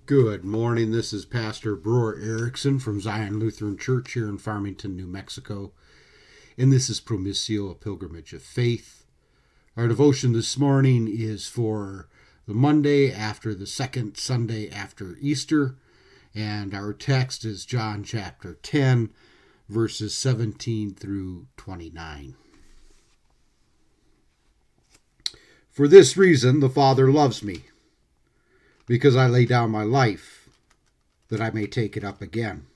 Good morning. This is Pastor Brewer Erickson from Zion Lutheran Church here in Farmington, New Mexico. And this is Promissio, a pilgrimage of faith. Our devotion this morning is for the Monday after the second Sunday after Easter. And our text is John chapter 10, verses 17 through 29. For this reason the Father loves me, because I lay down my life, that I may take it up again.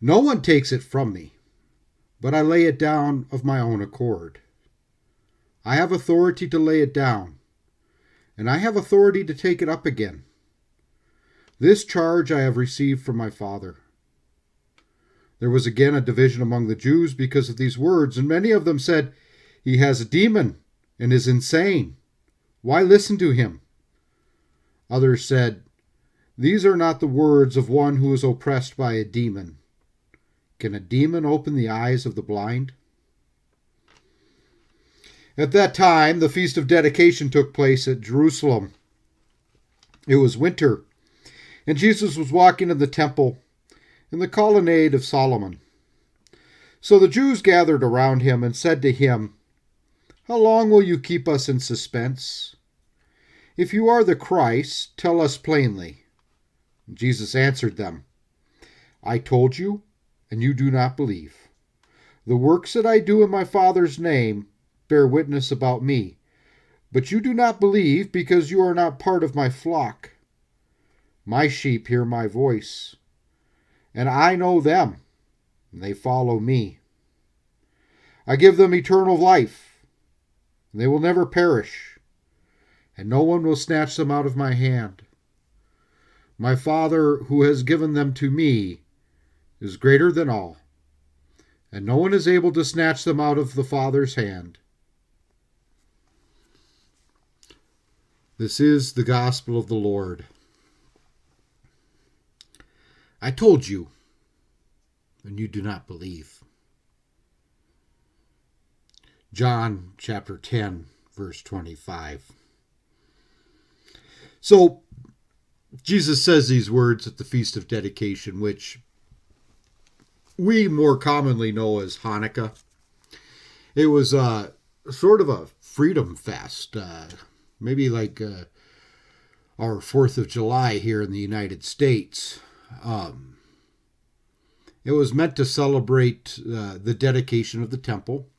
No one takes it from me, but I lay it down of my own accord. I have authority to lay it down, and I have authority to take it up again. This charge I have received from my Father. There was again a division among the Jews because of these words, and many of them said, "He has a demon and is insane. Why listen to him?" Others said, "These are not the words of one who is oppressed by a demon. Can a demon open the eyes of the blind?" At that time, the Feast of Dedication took place at Jerusalem. It was winter, and Jesus was walking in the temple in the colonnade of Solomon. So the Jews gathered around him and said to him, "How long will you keep us in suspense? If you are the Christ, tell us plainly." Jesus answered them, "I told you, and you do not believe. The works that I do in my Father's name bear witness about me, but you do not believe because you are not part of my flock. My sheep hear my voice, and I know them, and they follow me. I give them eternal life, and they will never perish, and no one will snatch them out of my hand. My Father, who has given them to me, is greater than all, and no one is able to snatch them out of the Father's hand." This is the gospel of the Lord. I told you, and you do not believe. John chapter 10, verse 25. So, Jesus says these words at the Feast of Dedication, which we more commonly know as Hanukkah. It was sort of a freedom fest, maybe like our 4th of July here in the United States. It was meant to celebrate the dedication of the temple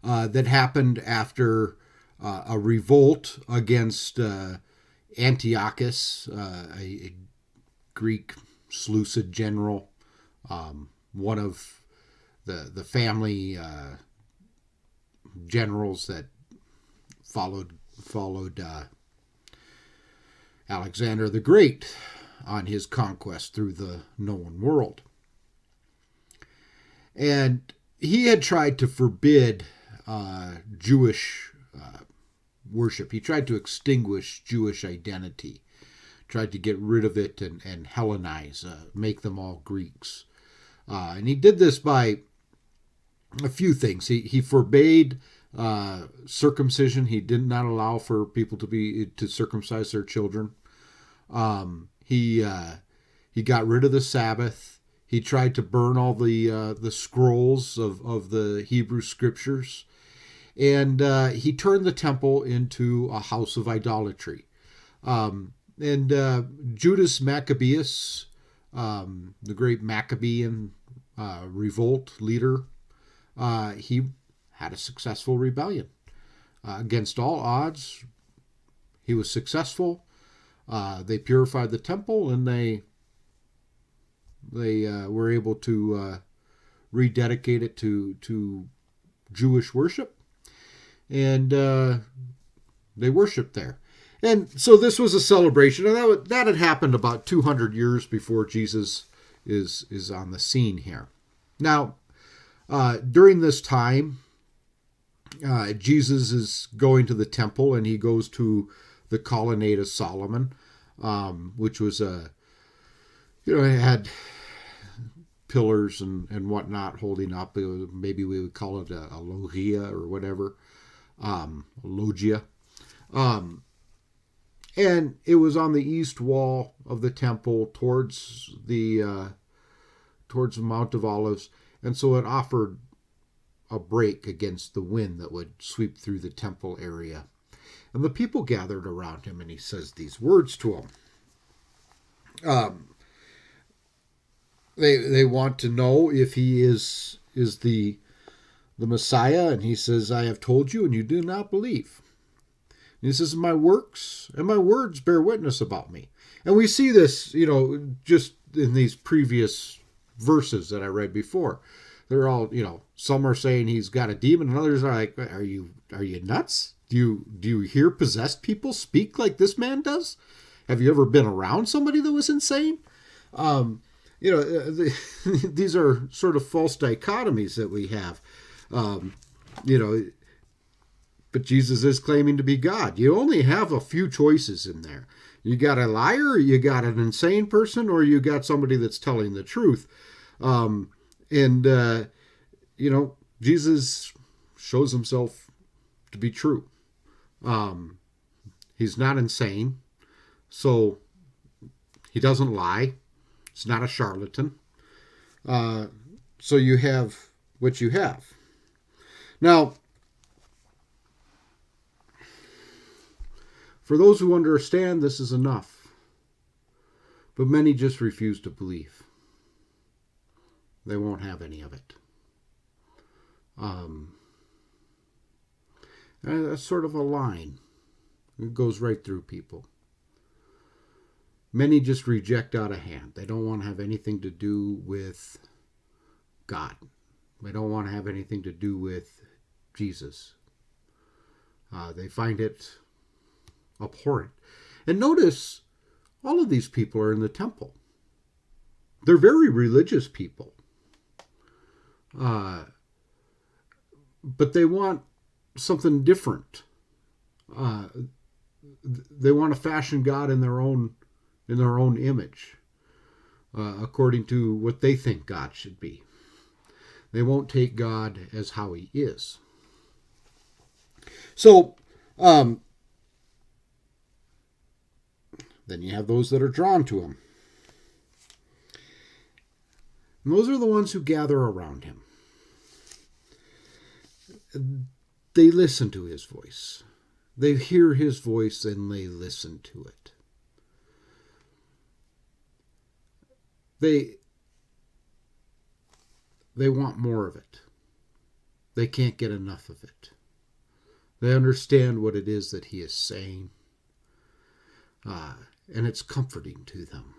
that happened after a revolt against Antiochus, a Greek Seleucid general, one of the family generals that followed Alexander the Great on his conquest through the known world. And he had tried to forbid Jewish worship. He tried to extinguish Jewish identity, tried to get rid of it and Hellenize, make them all Greeks. And he did this by a few things. He forbade circumcision. He did not allow for people to circumcise their children. He got rid of the Sabbath. He tried to burn all the scrolls of the Hebrew scriptures. And he turned the temple into a house of idolatry. Judas Maccabeus, the great Maccabean revolt leader, he had a successful rebellion. Against all odds, he was successful. They purified the temple, and they were able to rededicate it to Jewish worship. And they worshiped there. And so this was a celebration, and that had happened about 200 years before Jesus is on the scene here. Now, during this time, Jesus is going to the temple, and he goes to the colonnade of Solomon, which was it had pillars and whatnot holding up. Maybe we would call it a logia or whatever, a loggia. And it was on the east wall of the temple towards the Mount of Olives, and so it offered a break against the wind that would sweep through the temple area. And the people gathered around him, and he says these words to them. They want to know if he is the Messiah, and he says, I have told you, and you do not believe. And he says, my works and my words bear witness about me. And we see this, just in these previous verses that I read before. They're all, some are saying he's got a demon, and others are like, are you nuts? Do you hear possessed people speak like this man does? Have you ever been around somebody that was insane? These are sort of false dichotomies that we have. But Jesus is claiming to be God. You only have a few choices in there. You got a liar, you got an insane person, or you got somebody that's telling the truth. Jesus shows himself to be true. He's not insane, so he doesn't lie. He's not a charlatan. So you have what you have. Now, for those who understand, this is enough. But many just refuse to believe. They won't have any of it. That's sort of a line. It goes right through people. Many just reject out of hand. They don't want to have anything to do with God. They don't want to have anything to do with Jesus. They find it abhorrent. And notice, all of these people are in the temple. They're very religious people. But they want something different. They want to fashion God in their own image, according to what they think God should be. They won't take God as how he is. So, then you have those that are drawn to him. And those are the ones who gather around him. They listen to his voice. They hear his voice and they listen to it. They want more of it. They can't get enough of it. They understand what it is that he is saying. And it's comforting to them.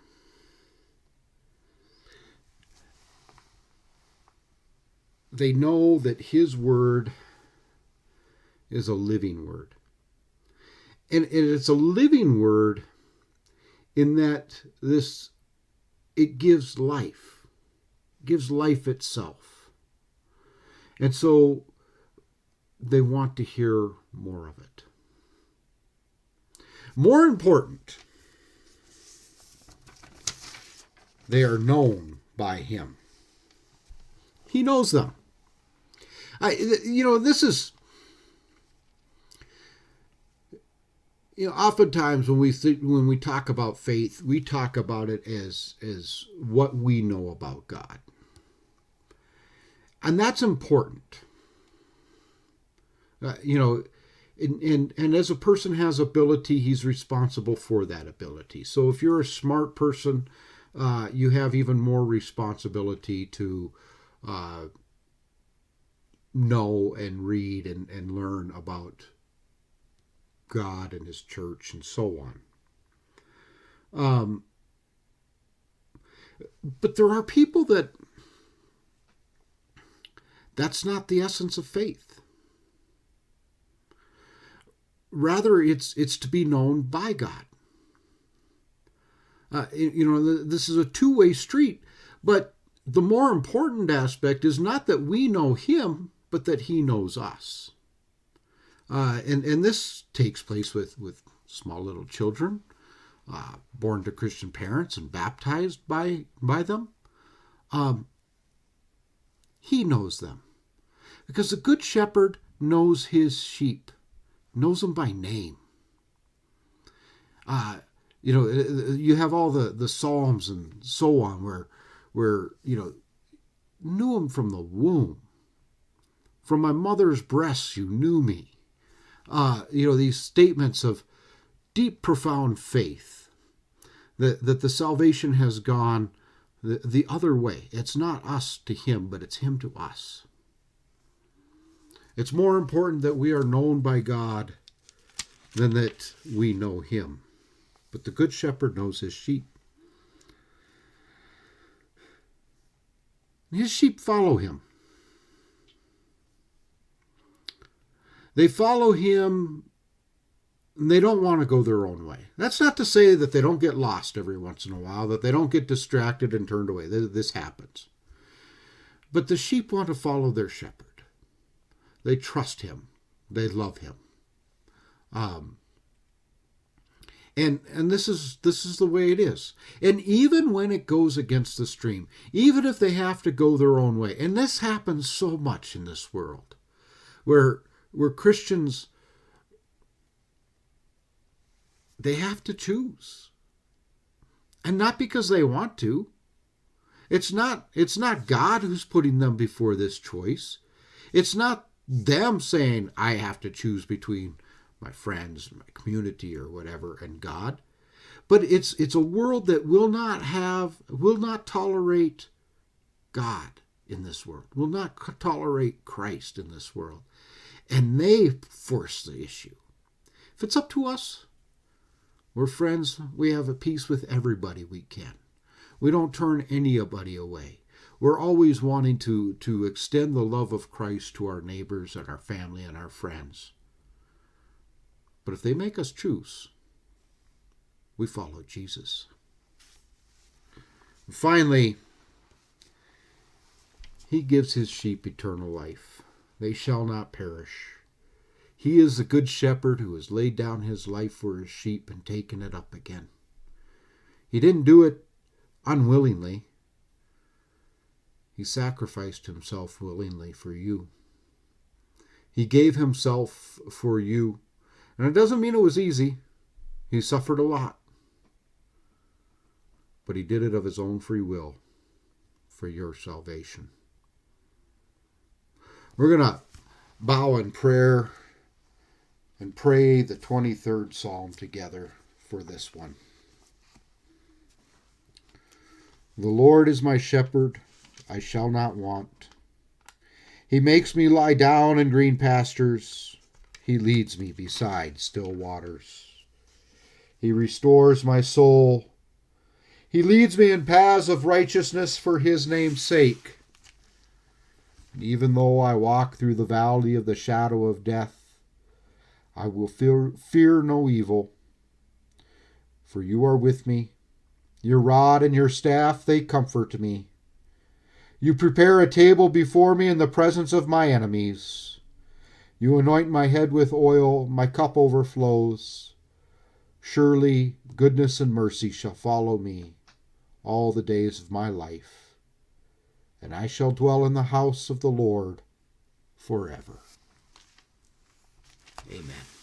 They know that his word is a living word. And it's a living word in that it gives life. It gives life itself. And so they want to hear more of it. More important, they are known by him. He knows them. This is, oftentimes when we talk about faith, we talk about it as what we know about God. And that's important. And as a person has ability, he's responsible for that ability. So if you're a smart person, you have even more responsibility to know and read and learn about God and his church and so on. But there are people that's not the essence of faith. Rather, it's to be known by God. This is a two-way street, but the more important aspect is not that we know him, but that he knows us. And this takes place with small little children, born to Christian parents and baptized by them. He knows them. Because the good shepherd knows his sheep, knows them by name. You have all the Psalms and so on where knew him from the womb. From my mother's breasts you knew me. These statements of deep, profound faith that the salvation has gone the other way. It's not us to him, but it's him to us. It's more important that we are known by God than that we know him. But the good shepherd knows his sheep. His sheep follow him. They follow him, and they don't want to go their own way. That's not to say that they don't get lost every once in a while, that they don't get distracted and turned away. This happens. But the sheep want to follow their shepherd. They trust him. They love him. And this is the way it is. And even when it goes against the stream, even if they have to go their own way, and this happens so much in this world, where Christians, they have to choose. And not because they want to. It's not God who's putting them before this choice. It's not them saying, I have to choose between my friends, my community, or whatever, and God. But it's a world that will not tolerate God in this world, will not tolerate Christ in this world. And they force the issue. If it's up to us, we're friends. We have a peace with everybody we can. We don't turn anybody away. We're always wanting to extend the love of Christ to our neighbors and our family and our friends. But if they make us choose, we follow Jesus. And finally, he gives his sheep eternal life. They shall not perish. He is the good shepherd who has laid down his life for his sheep and taken it up again. He didn't do it unwillingly. He sacrificed himself willingly for you. He gave himself for you. And it doesn't mean it was easy. He suffered a lot. But he did it of his own free will for your salvation. We're going to bow in prayer and pray the 23rd Psalm together for this one. The Lord is my shepherd, I shall not want. He makes me lie down in green pastures. He leads me beside still waters. He restores my soul. He leads me in paths of righteousness for his name's sake. And even though I walk through the valley of the shadow of death, I will fear no evil. For you are with me. Your rod and your staff, they comfort me. You prepare a table before me in the presence of my enemies. You anoint my head with oil, my cup overflows. Surely goodness and mercy shall follow me all the days of my life, and I shall dwell in the house of the Lord forever. Amen.